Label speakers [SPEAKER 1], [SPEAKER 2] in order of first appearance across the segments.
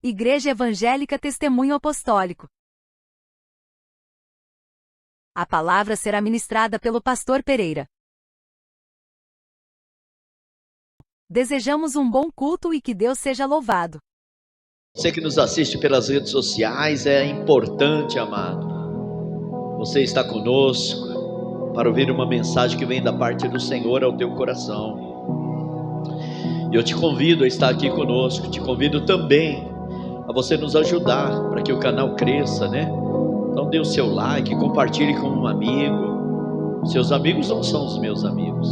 [SPEAKER 1] Igreja Evangélica Testemunho Apostólico. A palavra será ministrada pelo pastor Pereira. Desejamos um bom culto e que Deus seja louvado.
[SPEAKER 2] Você que nos assiste pelas redes sociais, é importante, amado, você está conosco para ouvir uma mensagem que vem da parte do Senhor ao teu coração. E eu te convido a estar aqui conosco, te convido também a você nos ajudar para que o canal cresça, né? Então dê o seu like, compartilhe com um amigo. Seus amigos não são os meus amigos.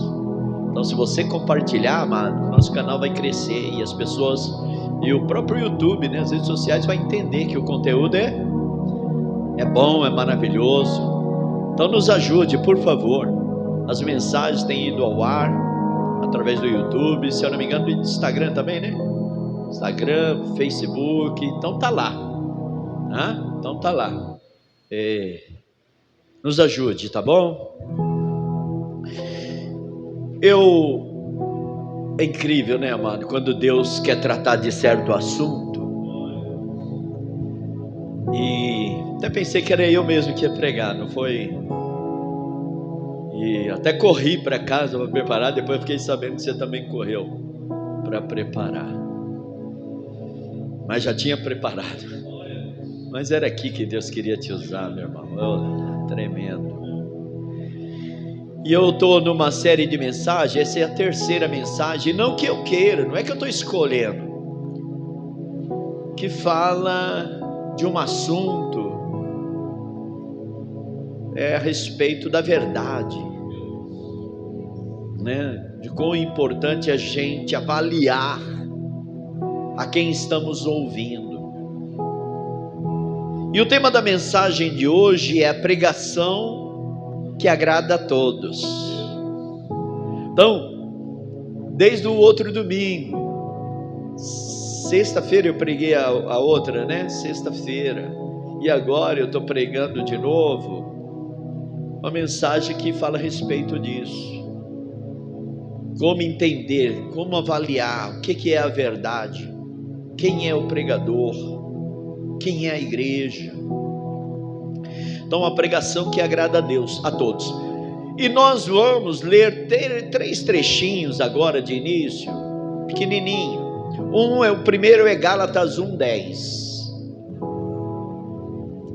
[SPEAKER 2] Então se você compartilhar, amado, nosso canal vai crescer e as pessoas, e o próprio YouTube, né, as redes sociais vai entender que o conteúdo é bom, é maravilhoso. Então nos ajude, por favor. As mensagens têm ido ao ar através do YouTube, se eu não me engano, do Instagram também, né? Instagram, Facebook, então tá lá, né? Então tá lá. Nos ajude, tá bom? É incrível, né, amado? Quando Deus quer tratar de certo assunto, e até pensei que era eu mesmo que ia pregar, não foi? E até corri para casa para preparar, depois fiquei sabendo que você também correu para preparar. Mas já tinha preparado. Mas era aqui que Deus queria te usar, meu irmão. Tremendo. E eu estou numa série de mensagens, essa é a terceira mensagem, não que eu queira, não é que eu estou escolhendo, que fala de um assunto a respeito da verdade, né? De quão importante é a gente avaliar a quem estamos ouvindo. E o tema da mensagem de hoje é a pregação que agrada a todos. Então, desde o outro domingo, sexta-feira eu preguei a outra, né? Sexta-feira. E agora eu estou pregando de novo uma mensagem que fala a respeito disso. Como entender, como avaliar o que é a verdade, quem é o pregador, quem é a igreja. Então, uma pregação que agrada a Deus, a todos. E nós vamos ler três trechinhos agora de início, pequenininho. O primeiro é Gálatas 1:10.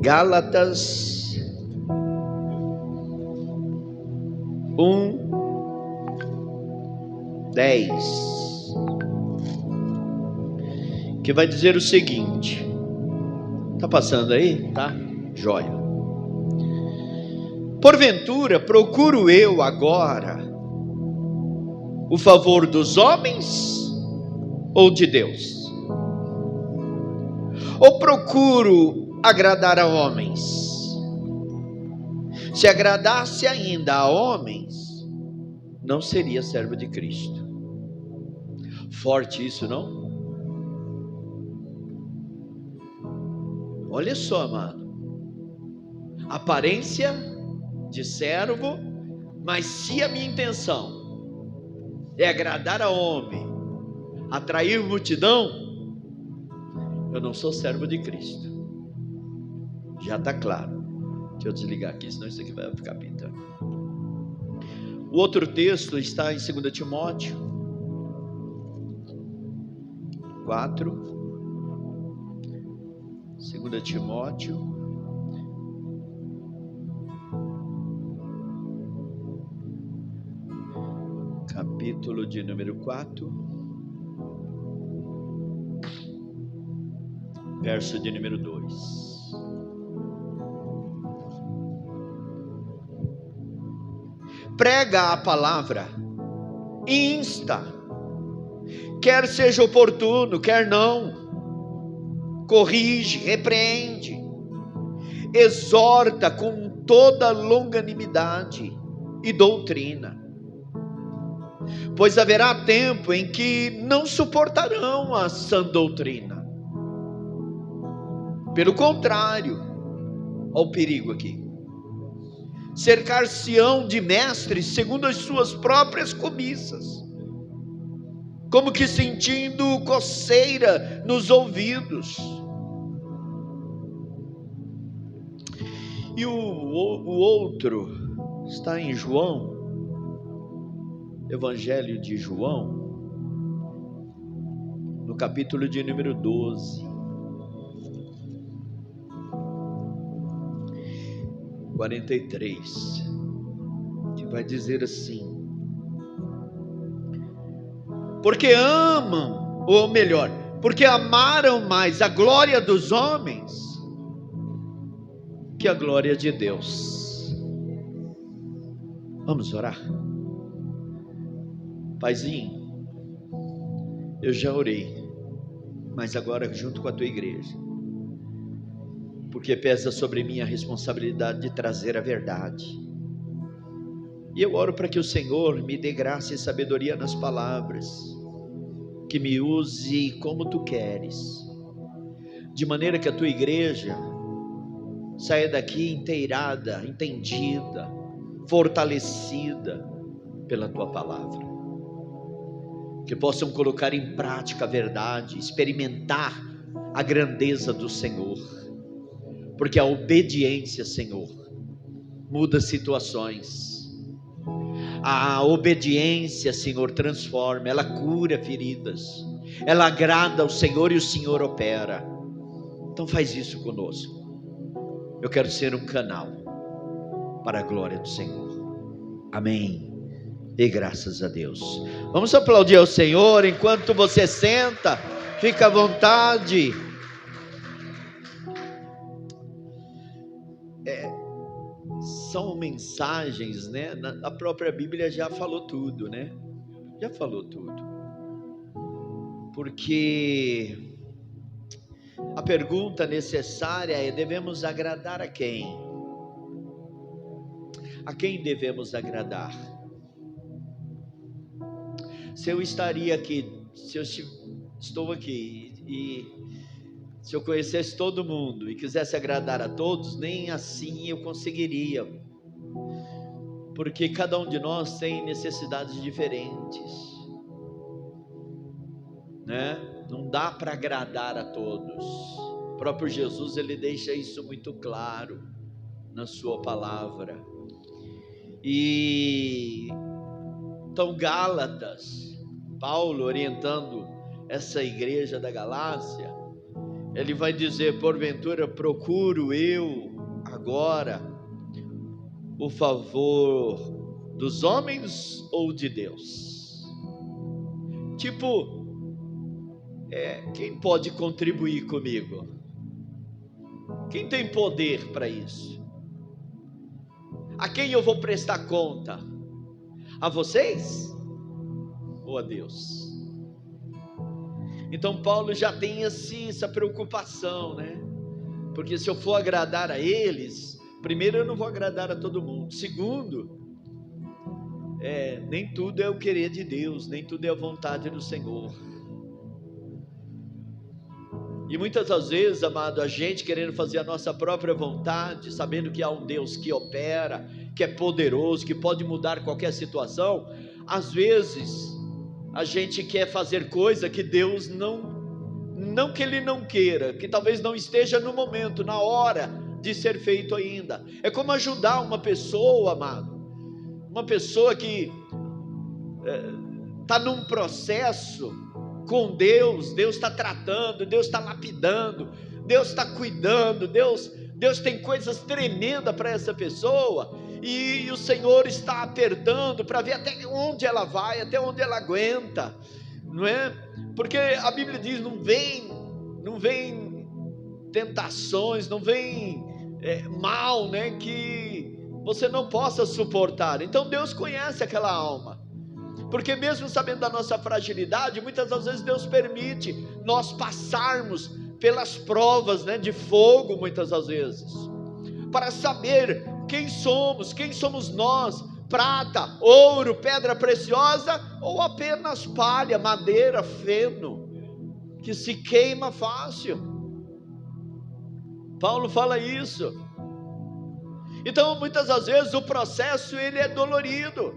[SPEAKER 2] Gálatas 1:10, que vai dizer o seguinte. Tá passando aí? Tá? Jóia. Porventura, procuro eu agora o favor dos homens ou de Deus? Ou procuro agradar a homens? Se agradasse ainda a homens, não seria servo de Cristo. Forte isso, não? Olha só, amado. Aparência de servo, mas se a minha intenção é agradar a homem, atrair multidão, eu não sou servo de Cristo. Já está claro. Deixa eu desligar aqui, senão isso aqui vai ficar pintando. O outro texto está em 2 Timóteo 4. 2 Timóteo capítulo de número 4, verso de número 2. Prega a palavra, insta, quer seja oportuno, quer não, corrige, repreende, exorta com toda longanimidade e doutrina. Pois haverá tempo em que não suportarão a sã doutrina. Pelo contrário, olha o perigo aqui. Cercar-se-ão de mestres segundo as suas próprias cobiças, como que sentindo coceira nos ouvidos. E o outro está em João, Evangelho de João, no capítulo de número 12, 43, que vai dizer assim: porque amam, ou melhor, porque amaram mais a glória dos homens que a glória de Deus. Vamos orar? Paizinho, eu já orei, mas agora junto com a tua igreja, porque pesa sobre mim a responsabilidade de trazer a verdade. E eu oro para que o Senhor me dê graça e sabedoria nas palavras, que me use como tu queres, de maneira que a tua igreja saia daqui inteirada, entendida, fortalecida pela tua palavra, que possam colocar em prática a verdade, experimentar a grandeza do Senhor, porque a obediência, Senhor, muda situações. A obediência, Senhor, transforma, ela cura feridas, ela agrada ao Senhor e o Senhor opera. Então faz isso conosco. Eu quero ser um canal para a glória do Senhor. Amém. E graças a Deus. Vamos aplaudir ao Senhor enquanto você senta. Fica à vontade. São mensagens, né? A própria Bíblia já falou tudo, né? Já falou tudo. Porque a pergunta necessária é: devemos agradar a quem? A quem devemos agradar? Se eu estaria aqui, se eu estou aqui e se eu conhecesse todo mundo e quisesse agradar a todos, nem assim eu conseguiria, porque cada um de nós tem necessidades diferentes, né? Não dá para agradar a todos. O próprio Jesus, ele deixa isso muito claro na sua palavra. E então Gálatas, Paulo orientando essa igreja da Galácia, ele vai dizer: porventura procuro eu agora o favor dos homens ou de Deus? Tipo, quem pode contribuir comigo? Quem tem poder para isso? A quem eu vou prestar conta? A vocês ou a Deus? Então Paulo já tem essa preocupação, né? Porque se eu for agradar a eles, primeiro, eu não vou agradar a todo mundo. Segundo, nem tudo é o querer de Deus, nem tudo é a vontade do Senhor. E muitas das vezes, amado, a gente querendo fazer a nossa própria vontade, sabendo que há um Deus que opera, que é poderoso, que pode mudar qualquer situação, às vezes a gente quer fazer coisa que Deus não que Ele não queira, que talvez não esteja no momento, na hora de ser feito ainda. É como ajudar uma pessoa, amado, uma pessoa que está num processo com Deus, Deus está tratando, Deus está lapidando, Deus está cuidando, Deus tem coisas tremendas para essa pessoa, e o Senhor está apertando para ver até onde ela vai, até onde ela aguenta, não é? Porque a Bíblia diz: não vem tentações, não vem mal, né, que você não possa suportar. Então Deus conhece aquela alma, porque mesmo sabendo da nossa fragilidade, muitas das vezes Deus permite nós passarmos pelas provas, né, de fogo, muitas das vezes, para saber quem somos nós: prata, ouro, pedra preciosa, ou apenas palha, madeira, feno, que se queima fácil. Paulo fala isso. Então muitas das vezes o processo ele é dolorido,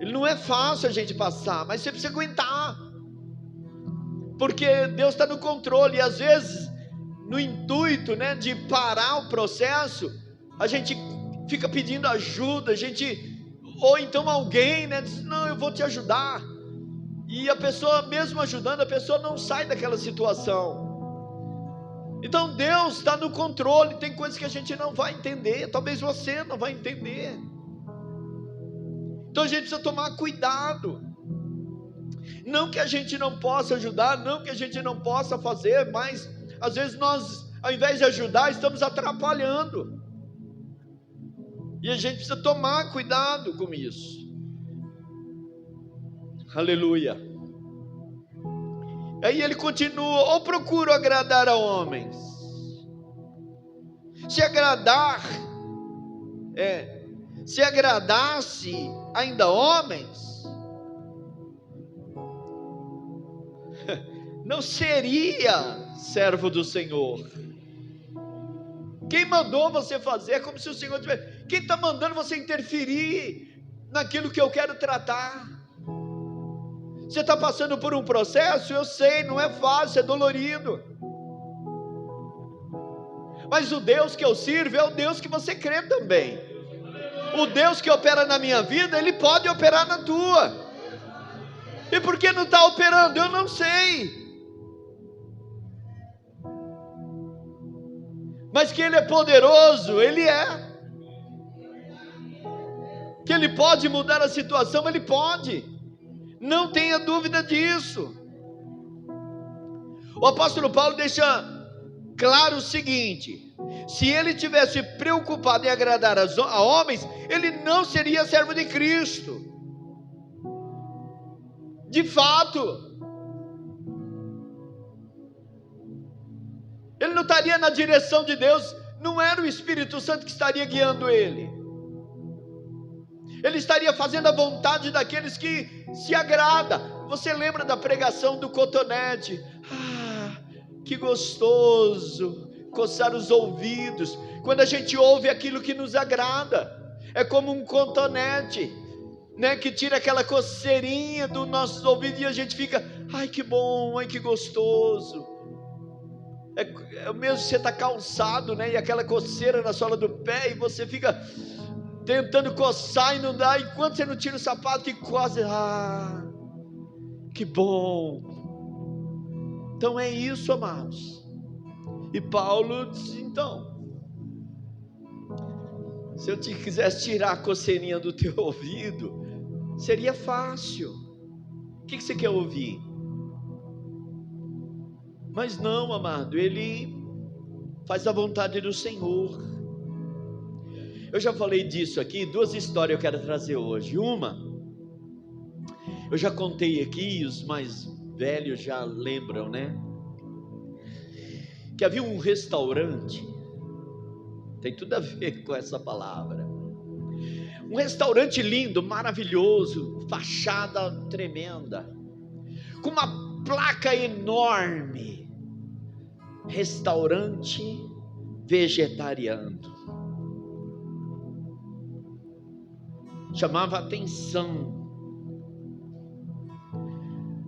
[SPEAKER 2] Ele não é fácil a gente passar, mas você precisa aguentar, porque Deus está no controle. E às vezes, no intuito, né, de parar o processo, a gente fica pedindo ajuda, ou então alguém, né, diz, não, eu vou te ajudar, e a pessoa, mesmo ajudando, a pessoa não sai daquela situação. Então Deus está no controle. Tem coisas que a gente não vai entender, talvez você não vai entender, então a gente precisa tomar cuidado. Não que a gente não possa ajudar, não que a gente não possa fazer, mas às vezes nós, ao invés de ajudar, estamos atrapalhando, e a gente precisa tomar cuidado com isso. Aleluia. Aí ele continua: ou procuro agradar a homens. Se agradasse ainda homens, não seria servo do Senhor. Quem mandou você fazer? É como se o Senhor tivesse. Quem está mandando você interferir naquilo que eu quero tratar? Você está passando por um processo, eu sei, não é fácil, é dolorido, mas o Deus que eu sirvo é o Deus que você crê também. O Deus que opera na minha vida, Ele pode operar na tua. E por que não está operando? Eu não sei, mas que Ele é poderoso, Ele é. Que Ele pode mudar a situação, Ele pode. Não tenha dúvida disso. O apóstolo Paulo deixa claro o seguinte: se ele tivesse preocupado em agradar a homens, ele não seria servo de Cristo. De fato, ele não estaria na direção de Deus, não era o Espírito Santo que estaria guiando ele. Ele estaria fazendo a vontade daqueles que se agrada. Você lembra da pregação do cotonete? Ah, que gostoso coçar os ouvidos quando a gente ouve aquilo que nos agrada. É como um cotonete, né, que tira aquela coceirinha dos nossos ouvidos e a gente fica, ai que bom, ai que gostoso. É o mesmo você está calçado, né, e aquela coceira na sola do pé e você fica tentando coçar e não dá, enquanto você não tira o sapato e coça, que bom. Então é isso, amados. E Paulo diz, então, se eu quisesse tirar a coceirinha do teu ouvido, seria fácil. O que você quer ouvir? Mas não, amado, ele faz a vontade do Senhor. Eu já falei disso aqui, 2 histórias eu quero trazer hoje. Uma, eu já contei aqui, os mais velhos já lembram, né? Que havia um restaurante, tem tudo a ver com essa palavra. Um restaurante lindo, maravilhoso, fachada tremenda, com uma placa enorme: restaurante vegetariano. Chamava atenção.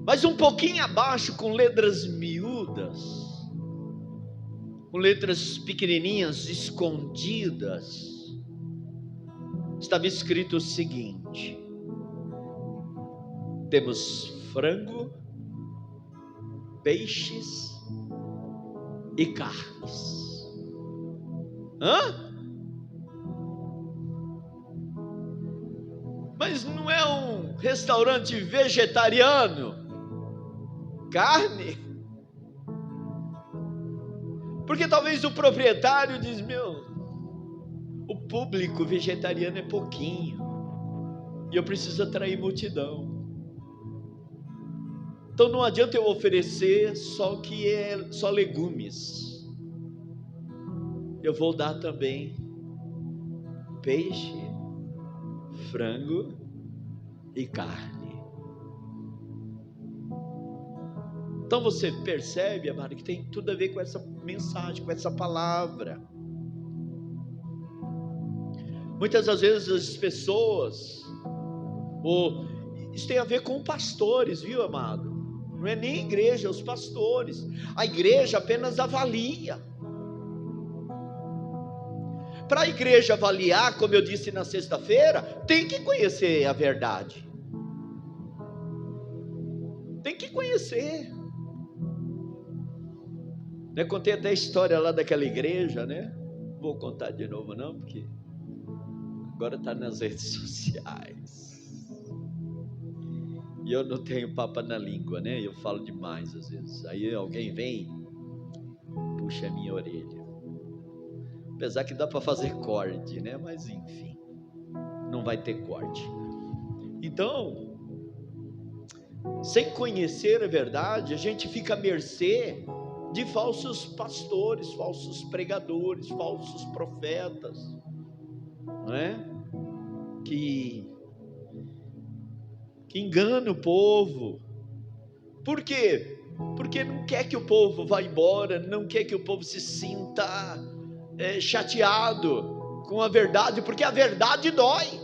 [SPEAKER 2] Mas um pouquinho abaixo, com letras miúdas, com letras pequenininhas, escondidas, estava escrito o seguinte: temos frango, peixes e carnes. Mas não é um restaurante vegetariano? Carne? Porque talvez o proprietário diz, o público vegetariano é pouquinho, e eu preciso atrair multidão. Então não adianta eu oferecer só legumes. Eu vou dar também peixe, frango e carne. Então você percebe, amado, que tem tudo a ver com essa mensagem, com essa palavra. Muitas das vezes as pessoas, Isso tem a ver com pastores, viu, amado? Não é nem a igreja, é os pastores. A igreja apenas avalia. Para a igreja avaliar, como eu disse na sexta-feira, tem que conhecer a verdade. Tem que conhecer. Eu contei até a história lá daquela igreja, né? Vou contar de novo não, porque agora está nas redes sociais. E eu não tenho papa na língua, né? Eu falo demais às vezes. Aí alguém vem, puxa a minha orelha. Apesar que dá para fazer corte, né? Mas enfim, não vai ter corte. Então, sem conhecer a verdade, a gente fica à mercê de falsos pastores, falsos pregadores, falsos profetas, não é? Que engana o povo. Por quê? Porque não quer que o povo vá embora, não quer que o povo se sinta chateado com a verdade, porque a verdade dói.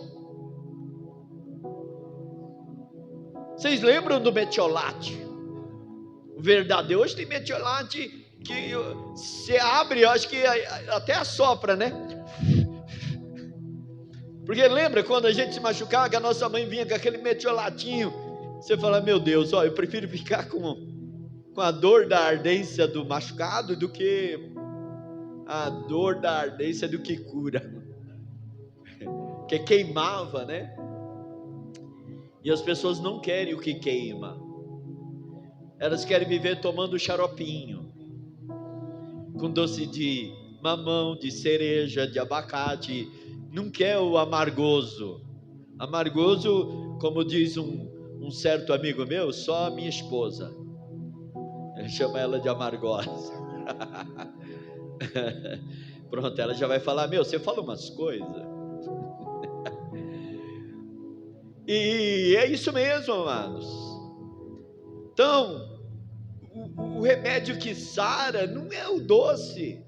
[SPEAKER 2] Vocês lembram do metiolate? O verdadeiro, hoje tem metiolate que você abre, eu acho que até assopra, né? Porque lembra quando a gente se machucava, que a nossa mãe vinha com aquele metiolatinho, você fala, meu Deus, eu prefiro ficar com a dor da ardência do machucado do que a dor da ardência do que cura, que queimava, né? E as pessoas não querem o que queima, elas querem viver tomando xaropinho, com doce de mamão, de cereja, de abacate, não quer o amargoso. Amargoso, como diz um certo amigo meu, só a minha esposa, chama ela de amargosa. Pronto, ela já vai falar, você fala umas coisas. E é isso mesmo, amados. Então, o remédio que sara não é o doce,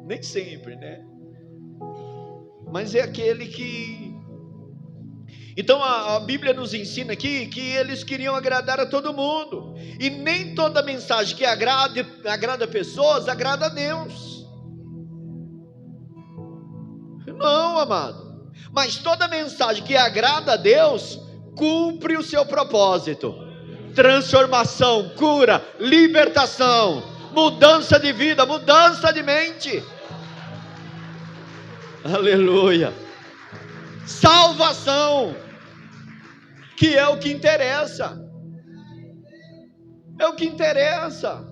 [SPEAKER 2] nem sempre, né? Mas é aquele que... Então a Bíblia nos ensina aqui que eles queriam agradar a todo mundo, e nem toda mensagem que agrada pessoas, agrada a Deus. Não, amado. Mas toda mensagem que agrada a Deus, cumpre o seu propósito: transformação, cura, libertação, mudança de vida, mudança de mente. Aleluia. Salvação, que é o que interessa. É o que interessa.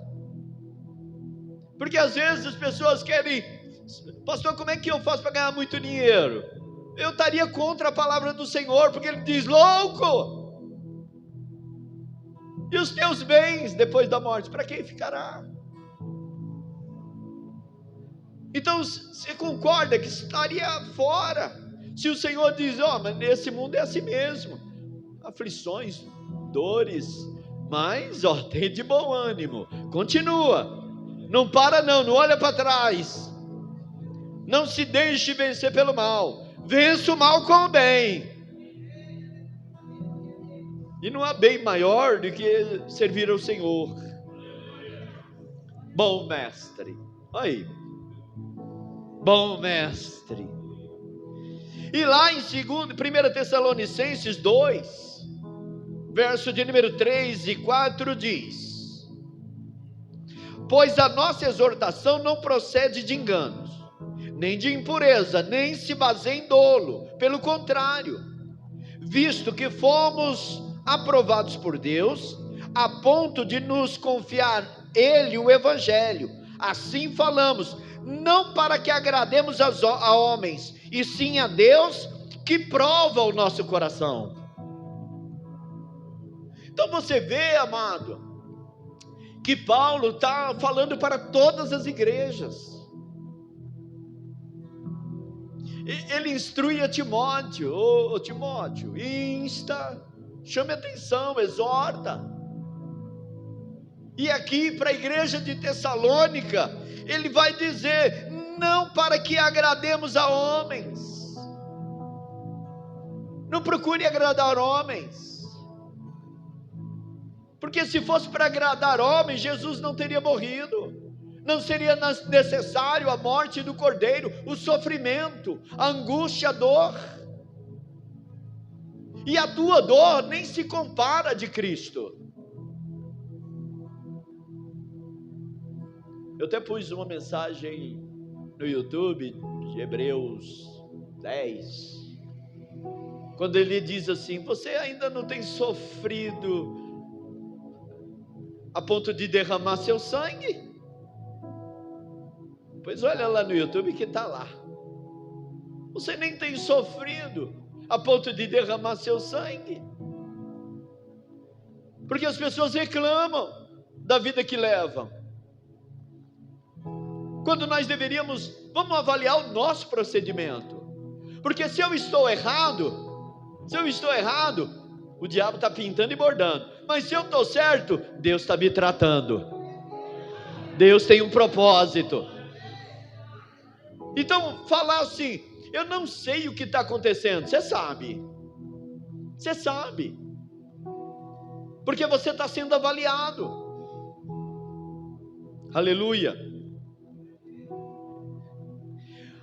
[SPEAKER 2] Porque às vezes as pessoas querem, pastor, como é que eu faço para ganhar muito dinheiro? Eu estaria contra a palavra do Senhor, porque Ele diz, louco! E os teus bens depois da morte, para quem ficará? Então você concorda que estaria fora, se o Senhor diz, mas nesse mundo é assim mesmo, aflições, dores, mas tem de bom ânimo, continua, não para não olha para trás, não se deixe vencer pelo mal, vença o mal com o bem. E não há bem maior do que servir ao Senhor. Bom mestre, aí, bom mestre. E lá em 1 Tessalonicenses 2, verso de número 3 e 4 diz: pois a nossa exortação não procede de enganos, nem de impureza, nem se baseia em dolo, pelo contrário, visto que fomos aprovados por Deus, a ponto de nos confiar Ele o Evangelho, assim falamos, não para que agrademos a homens, e sim a Deus, que prova o nosso coração. Então você vê, amado, que Paulo está falando para todas as igrejas. Ele instrui a Timóteo, Timóteo, insta, chame atenção, exorta. E aqui para a igreja de Tessalônica, ele vai dizer, não para que agrademos a homens, Não procure agradar homens. Porque se fosse para agradar homens, Jesus não teria morrido. Não seria necessário a morte do Cordeiro, o sofrimento, a angústia, a dor. E a tua dor nem se compara a de Cristo. Eu até pus uma mensagem no YouTube de Hebreus 10, quando ele diz assim: você ainda não tem sofrido a ponto de derramar seu sangue? Pois olha lá no YouTube que está lá. Você nem tem sofrido a ponto de derramar seu sangue. Porque as pessoas reclamam da vida que levam, quando nós deveríamos, vamos avaliar o nosso procedimento. Porque se eu estou errado, o diabo está pintando e bordando. Mas se eu estou certo, Deus está me tratando. Deus tem um propósito. Então, falar assim, eu não sei o que está acontecendo, você sabe. Você sabe. Porque você está sendo avaliado. Aleluia.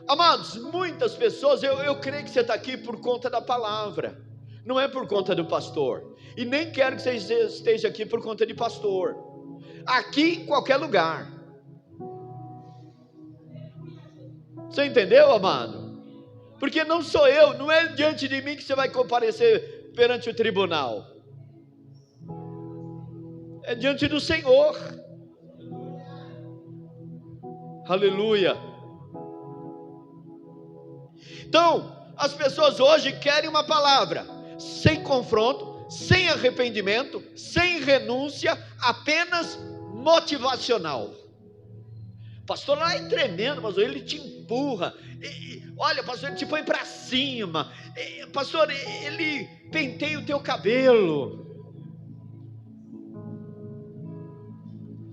[SPEAKER 2] Amados, muitas pessoas, eu creio que você está aqui por conta da palavra, não é por conta do pastor, e nem quero que você esteja aqui por conta de pastor, aqui em qualquer lugar. Você entendeu, amado? Porque não sou eu, não é diante de mim que você vai comparecer perante o tribunal, é diante do Senhor. Aleluia. Então, as pessoas hoje querem uma palavra sem confronto, sem arrependimento, sem renúncia, apenas motivacional. Pastor, lá é tremendo, pastor, ele te empurra. Olha, pastor, ele te põe para cima. Pastor, ele penteia o teu cabelo.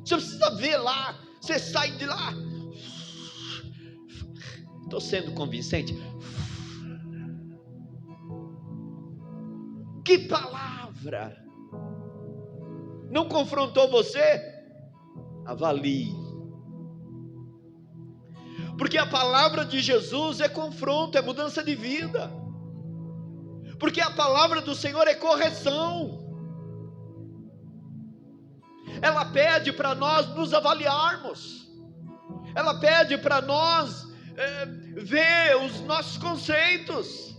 [SPEAKER 2] Você precisa ver lá, você sai de lá. Estou sendo convincente? Que palavra! Não confrontou você? Avalie. Porque a palavra de Jesus é confronto, é mudança de vida. Porque a palavra do Senhor é correção. Ela pede para nós nos avaliarmos. Ela pede para nós ver os nossos conceitos.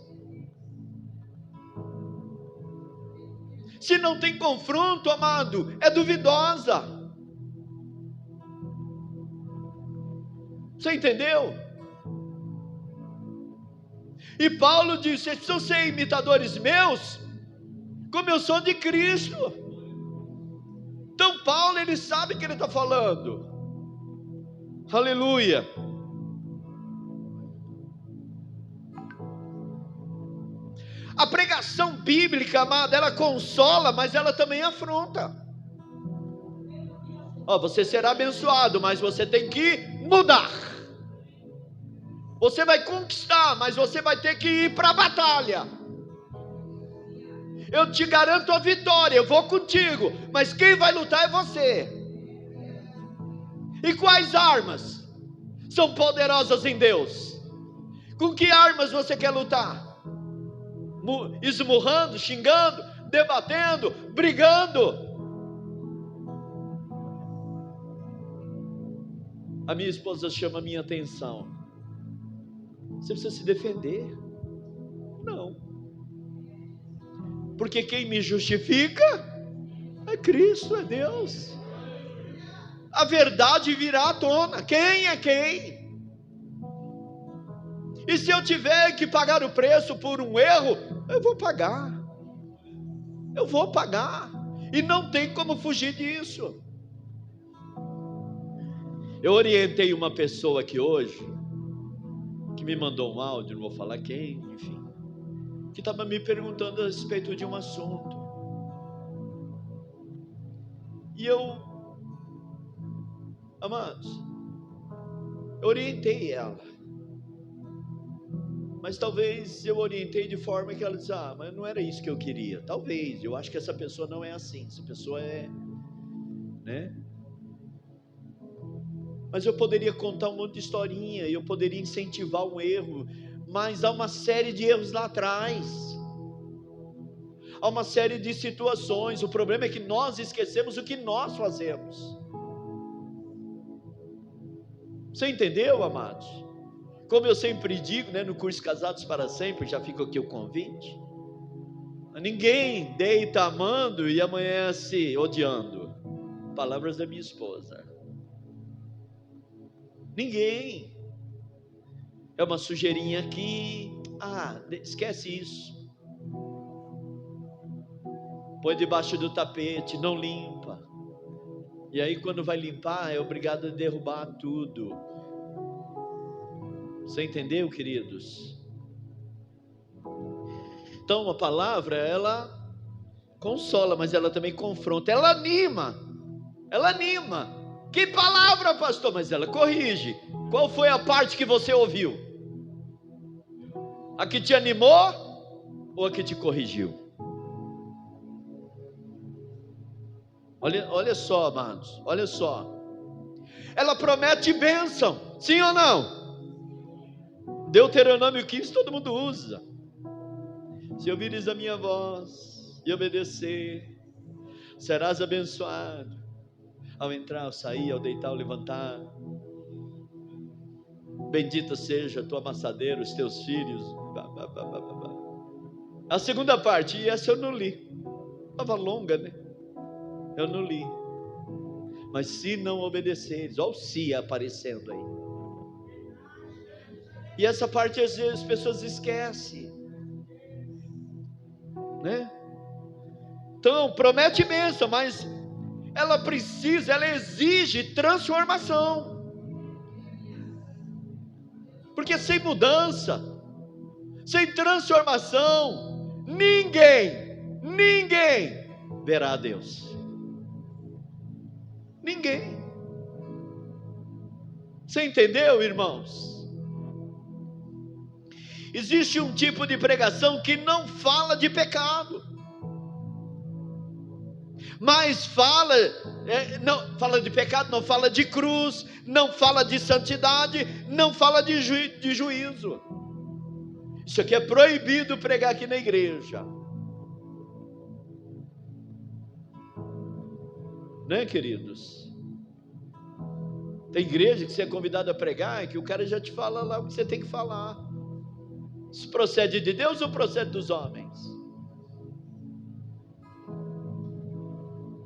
[SPEAKER 2] Se não tem confronto, amado, é duvidosa. Você entendeu? E Paulo disse: vocês precisam ser imitadores meus, como eu sou de Cristo. Então Paulo, ele sabe o que ele está falando. Aleluia. A pregação bíblica, amada, ela consola, mas ela também afronta. Você será abençoado, mas você tem que mudar. Você vai conquistar, mas você vai ter que ir para a batalha. Eu te garanto a vitória, eu vou contigo, mas quem vai lutar é você. E quais armas são poderosas em Deus? Com que armas você quer lutar? Esmurrando, xingando, debatendo, brigando? A minha esposa chama a minha atenção. Você precisa se defender. Não. Porque quem me justifica é Cristo, é Deus. A verdade virá à tona. Quem é quem? E se eu tiver que pagar o preço por um erro, eu vou pagar. Eu vou pagar. E não tem como fugir disso. Eu orientei uma pessoa aqui hoje, que me mandou um áudio, não vou falar quem, enfim, que estava me perguntando a respeito de um assunto. E eu, amados, eu orientei ela. Mas talvez eu orientei de forma que ela disse, mas não era isso que eu queria. Talvez, eu acho que essa pessoa não é assim, essa pessoa é, né? Mas eu poderia contar um monte de historinha, eu poderia incentivar um erro, mas há uma série de erros lá atrás, há uma série de situações. O problema é que nós esquecemos o que nós fazemos. Você entendeu, amados? Como eu sempre digo, no curso Casados para Sempre, já fica aqui o convite, ninguém deita amando e amanhece odiando. Palavras da minha esposa. Ninguém. É uma sujeirinha aqui, esquece isso, põe debaixo do tapete, não limpa, e aí quando vai limpar é obrigado a derrubar tudo. Você entendeu, queridos? Então a palavra, ela consola, mas ela também confronta, ela anima. Que palavra, pastor? Mas ela corrige. Qual foi a parte que você ouviu? A que te animou ou a que te corrigiu? Olha só, amados, olha só. Ela promete bênção, sim ou não? Deuteronômio 15 todo mundo usa. Se ouvires a minha voz e obedecer, serás abençoado ao entrar, ao sair, ao deitar, ao levantar. Bendita seja a tua amassadeira, os teus filhos. A segunda parte, e essa eu não li, estava longa, eu não li. Mas se não obedeceres, olha o se aparecendo aí. E essa parte às vezes as pessoas esquecem, Então promete bênção, mas ela exige transformação. Porque sem mudança, sem transformação, ninguém verá a Deus. Ninguém. Você entendeu, irmãos? Existe um tipo de pregação que não fala de pecado, mas não fala de pecado, não fala de cruz, não fala de santidade, não fala de juízo. Isso aqui é proibido pregar aqui na igreja, queridos? Tem igreja que você é convidado a pregar e que o cara já te fala lá o que você tem que falar. Isso procede de Deus ou procede dos homens?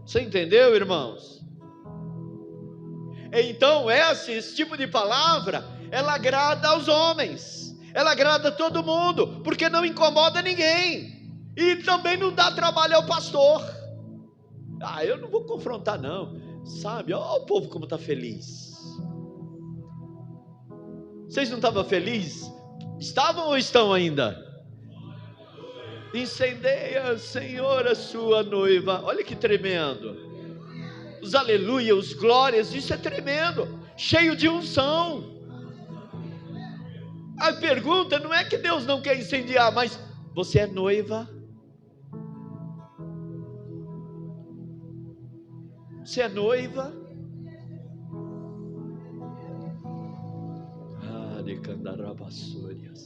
[SPEAKER 2] Você entendeu, irmãos? Então esse tipo de palavra, ela agrada aos homens, ela agrada a todo mundo, porque não incomoda ninguém, e também não dá trabalho ao pastor. Eu não vou confrontar não, sabe? Olha o povo como está feliz. Vocês não estavam felizes? Estavam ou estão ainda? Incendeia, Senhor, a sua noiva. Olha que tremendo. Os aleluia, os glórias, isso é tremendo, cheio de unção. A pergunta não é que Deus não quer incendiar, mas você é noiva? Você é noiva? De candarabassúrias.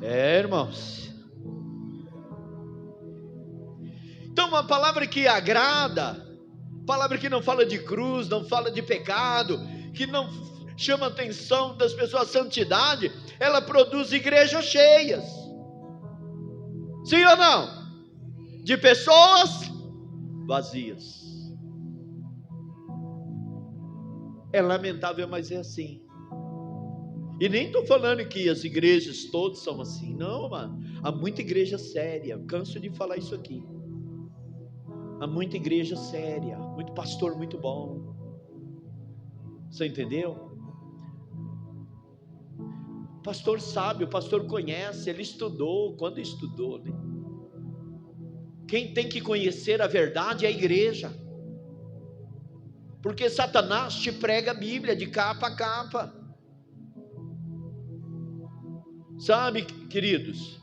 [SPEAKER 2] Irmãos. Então uma palavra que agrada, palavra que não fala de cruz, não fala de pecado, que não chama a atenção das pessoas à santidade, ela produz igrejas cheias. Sim ou não? De pessoas vazias. É lamentável, mas é assim. E nem estou falando que as igrejas todas são assim, não, mano. Há muita igreja séria, canso de falar isso aqui. Há muita igreja séria, muito pastor muito bom. Você entendeu? O pastor sabe, o pastor conhece, ele estudou, quando estudou, Quem tem que conhecer a verdade é a igreja. Porque Satanás te prega a Bíblia de capa a capa. Sabe, queridos,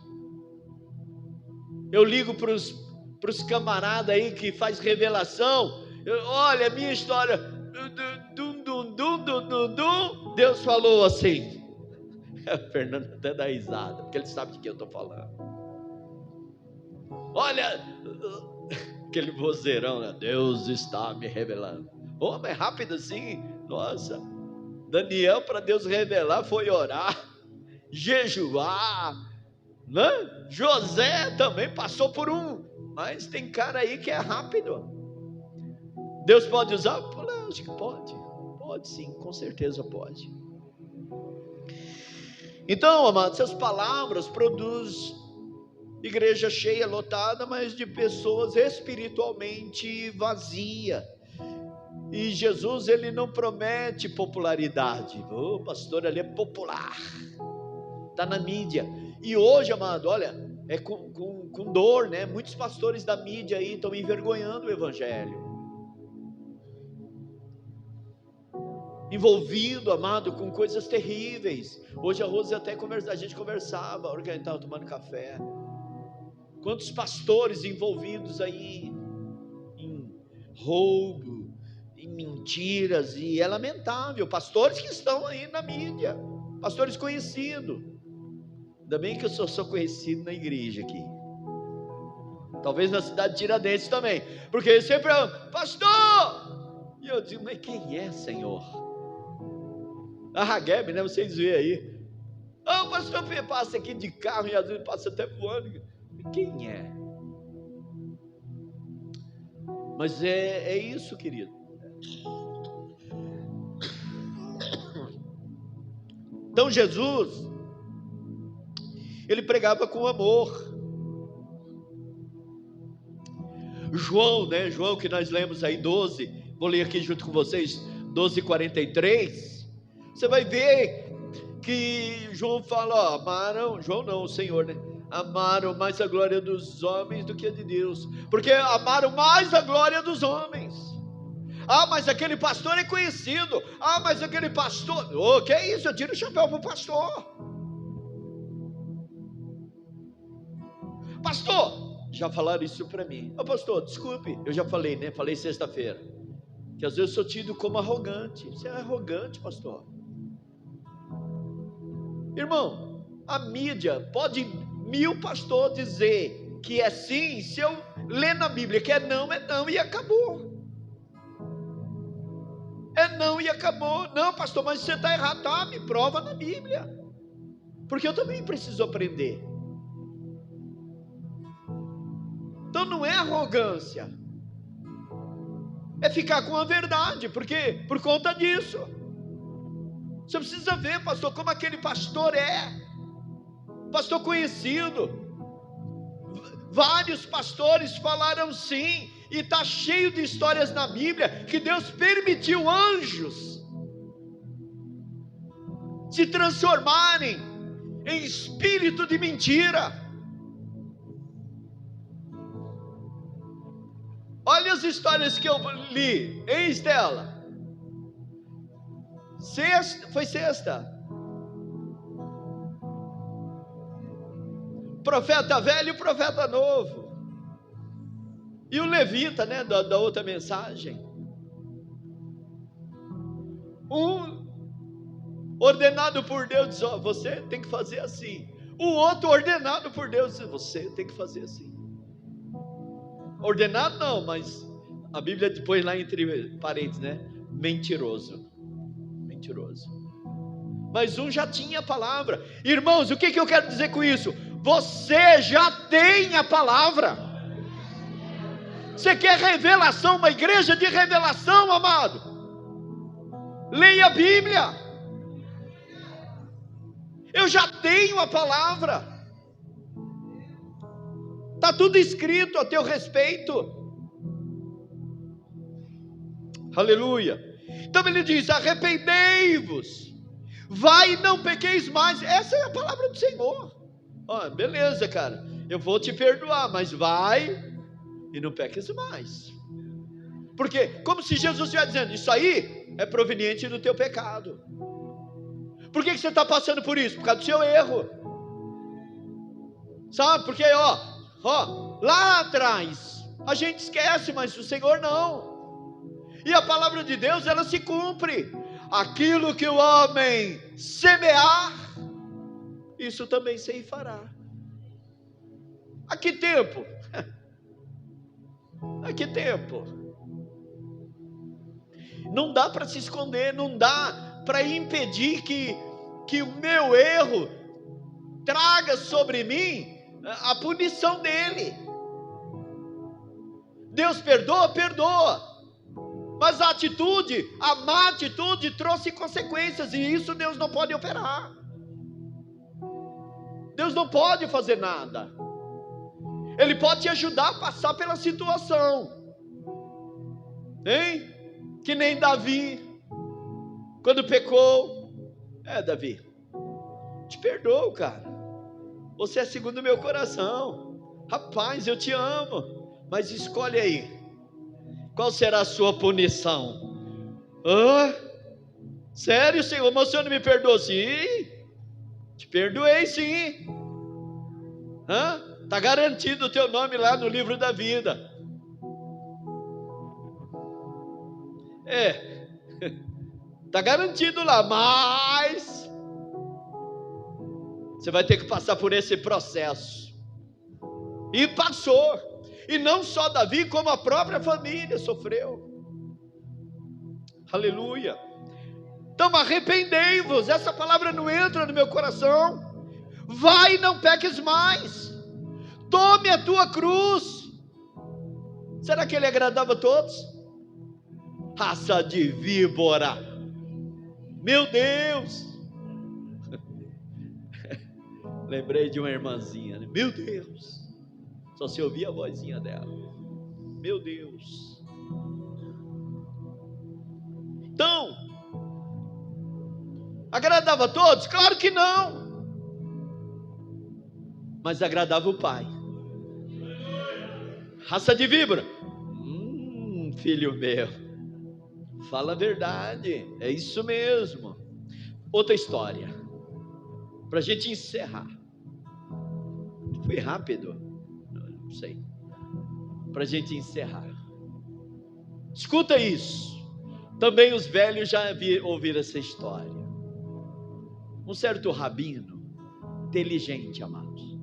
[SPEAKER 2] eu ligo para os camaradas aí que faz revelação. Olha, a minha história, Deus falou assim. O Fernando até dá risada, porque ele sabe de que eu estou falando. Olha, aquele vozeirão, né? Deus está me revelando. Mas rápido assim, nossa. Daniel, para Deus revelar, foi orar, jejuar, né? José também passou por mas tem cara aí que é rápido. Deus pode usar? Acho que pode sim, com certeza pode. Então, amados, essas palavras produzem igreja cheia, lotada, mas de pessoas espiritualmente vazias. E Jesus, ele não promete popularidade. O pastor ali é popular, está na mídia. E hoje, amado, olha, é com dor, né? Muitos pastores da mídia aí estão envergonhando o evangelho, envolvido, amado, com coisas terríveis. Hoje a Rose até a gente conversava, a hora que a gente estava tomando café. Quantos pastores envolvidos aí em roubo, em mentiras, e é lamentável. Pastores que estão aí na mídia, pastores conhecidos. Ainda bem que eu sou conhecido na igreja aqui, talvez na cidade de Tiradentes também, porque sempre pastor, e eu digo, mas quem é, Senhor? A Ragueb, né? Vocês veem aí, o pastor passa aqui de carro e às vezes passa até voando. Quem é? Mas é isso, querido. Então Jesus, ele pregava com amor. João, né? João que nós lemos aí 12, vou ler aqui junto com vocês, 12:43. Você vai ver que João fala, amaram, João não, o Senhor, né? Amaram mais a glória dos homens do que a de Deus, porque amaram mais a glória dos homens. Mas aquele pastor é conhecido. Mas aquele pastor, que é isso? Eu tiro o chapéu para o pastor. Pastor, já falaram isso para mim. Pastor, desculpe, eu já falei, né? Falei sexta-feira, que às vezes eu sou tido como arrogante. Você é arrogante, pastor? Irmão, a mídia pode 1000 pastores dizer que é sim, se eu ler na Bíblia que é não e acabou. É não e acabou. Não, pastor, mas você está errado. Me prova na Bíblia, porque eu também preciso aprender. Então não é arrogância, é ficar com a verdade, porque por conta disso. Você precisa ver, pastor, como aquele pastor pastor conhecido. Vários pastores falaram sim, e está cheio de histórias na Bíblia que Deus permitiu anjos se transformarem em espírito de mentira. Olha as histórias que eu li, hein, Estela? Foi sexta. Profeta velho e profeta novo. E o levita, né, da outra mensagem. Um ordenado por Deus diz, você tem que fazer assim. O outro ordenado por Deus diz, você tem que fazer assim. Ordenado não, mas a Bíblia depois lá entre parênteses, né? Mentiroso. Mas um já tinha a palavra. Irmãos, o que eu quero dizer com isso? Você já tem a palavra. Você quer revelação, uma igreja de revelação, amado? Leia a Bíblia. Eu já tenho a palavra. Está tudo escrito a teu respeito. Aleluia. Então ele diz, arrependei-vos, vai e não pequeis mais. Essa é a palavra do Senhor. Beleza, cara, eu vou te perdoar, mas vai e não peques mais. Porque como se Jesus estivesse dizendo, isso aí é proveniente do teu pecado. Por que você está passando por isso? Por causa do seu erro. Sabe, porque lá atrás a gente esquece, mas o Senhor não. E a palavra de Deus, ela se cumpre. Aquilo que o homem semear, isso também se fará. A que tempo? A que tempo? Não dá para se esconder, não dá para impedir que o meu erro traga sobre mim a punição dele. Deus perdoa, perdoa. Mas a atitude, a má atitude trouxe consequências, e isso Deus não pode operar. Deus não pode fazer nada. Ele pode te ajudar a passar pela situação. Hein? Que nem Davi, quando pecou. Davi, te perdoo, cara. Você é segundo o meu coração. Rapaz, eu te amo. Mas escolhe aí. Qual será a sua punição? Sério, Senhor? Mas o Senhor não me perdoou? Sim, te perdoei sim. Está garantido o teu nome lá no livro da vida. Está garantido lá, mas você vai ter que passar por esse processo. E passou. E não só Davi, como a própria família sofreu. Aleluia. Então arrependei-vos. Essa palavra não entra no meu coração. Vai e não peques mais. Tome a tua cruz. Será que ele agradava a todos? Raça de víbora. Meu Deus. Lembrei de uma irmãzinha, né? Meu Deus. Só se ouvia a vozinha dela. Meu Deus. Então, agradava a todos? Claro que não. Mas agradava o Pai. Raça de víbora. Filho meu, fala a verdade. É isso mesmo. Outra história, para a gente encerrar. Foi rápido. Não sei. Para a gente encerrar. Escuta isso. Também os velhos já ouviram essa história. Um certo rabino, inteligente, amados.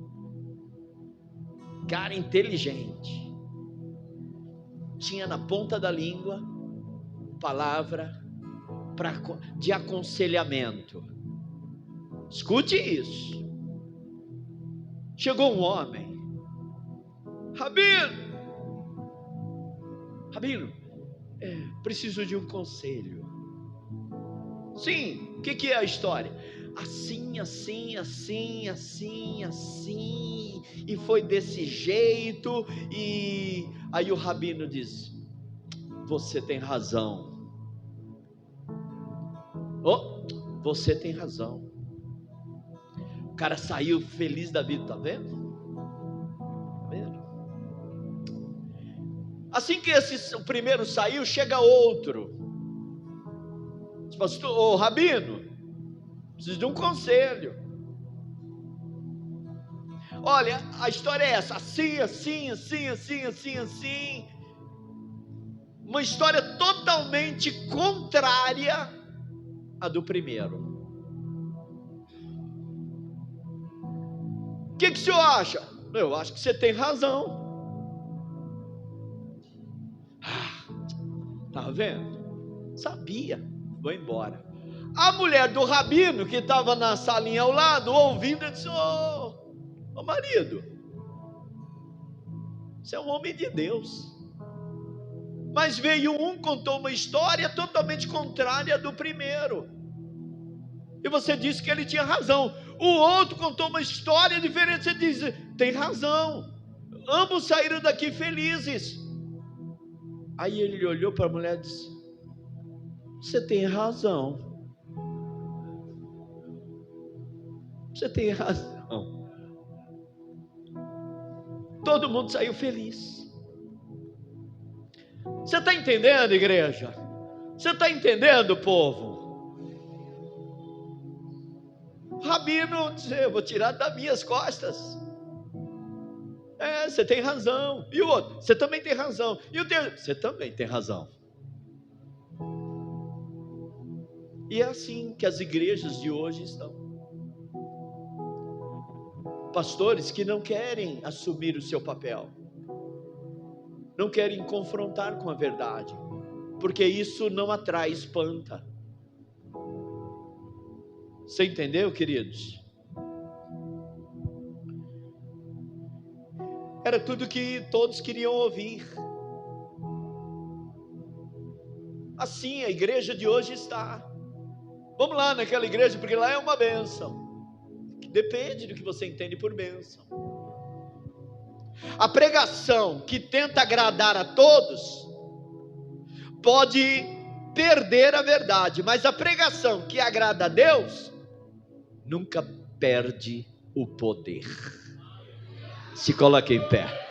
[SPEAKER 2] Cara inteligente. Tinha na ponta da língua palavra de aconselhamento. Escute isso. Chegou um homem. Rabino, preciso de um conselho. Sim, o que é a história? Assim, e foi desse jeito, e aí o rabino diz: você tem razão. Você tem razão. O cara saiu feliz da vida, tá vendo? Assim que o primeiro saiu, chega outro. Pastor, rabino, preciso de um conselho. Olha, a história é essa, assim. Uma história totalmente contrária à do primeiro. O que o senhor acha? Eu acho que você tem razão. Tá vendo? Sabia. Vou embora. A mulher do rabino, que estava na salinha ao lado, ouvindo, disse: ô marido, você é um homem de Deus. Mas veio contou uma história totalmente contrária à do primeiro, e você disse que ele tinha razão. O outro contou uma história diferente, você diz: tem razão. Ambos saíram daqui felizes. Aí ele olhou para a mulher e disse: você tem razão. Você tem razão. Todo mundo saiu feliz. Você está entendendo, igreja? Você está entendendo, povo? O rabino disse: eu vou tirar das minhas costas. Você tem razão. E o outro, você também tem razão. E o terceiro, você também tem razão. E é assim que as igrejas de hoje estão. Pastores que não querem assumir o seu papel, não querem confrontar com a verdade, porque isso não atrai, espanta. Você entendeu, queridos? Era tudo que todos queriam ouvir. Assim a igreja de hoje está. Vamos lá naquela igreja, porque lá é uma bênção. Depende do que você entende por bênção. A pregação que tenta agradar a todos pode perder a verdade, mas a pregação que agrada a Deus nunca perde o poder. Se coloque em pé.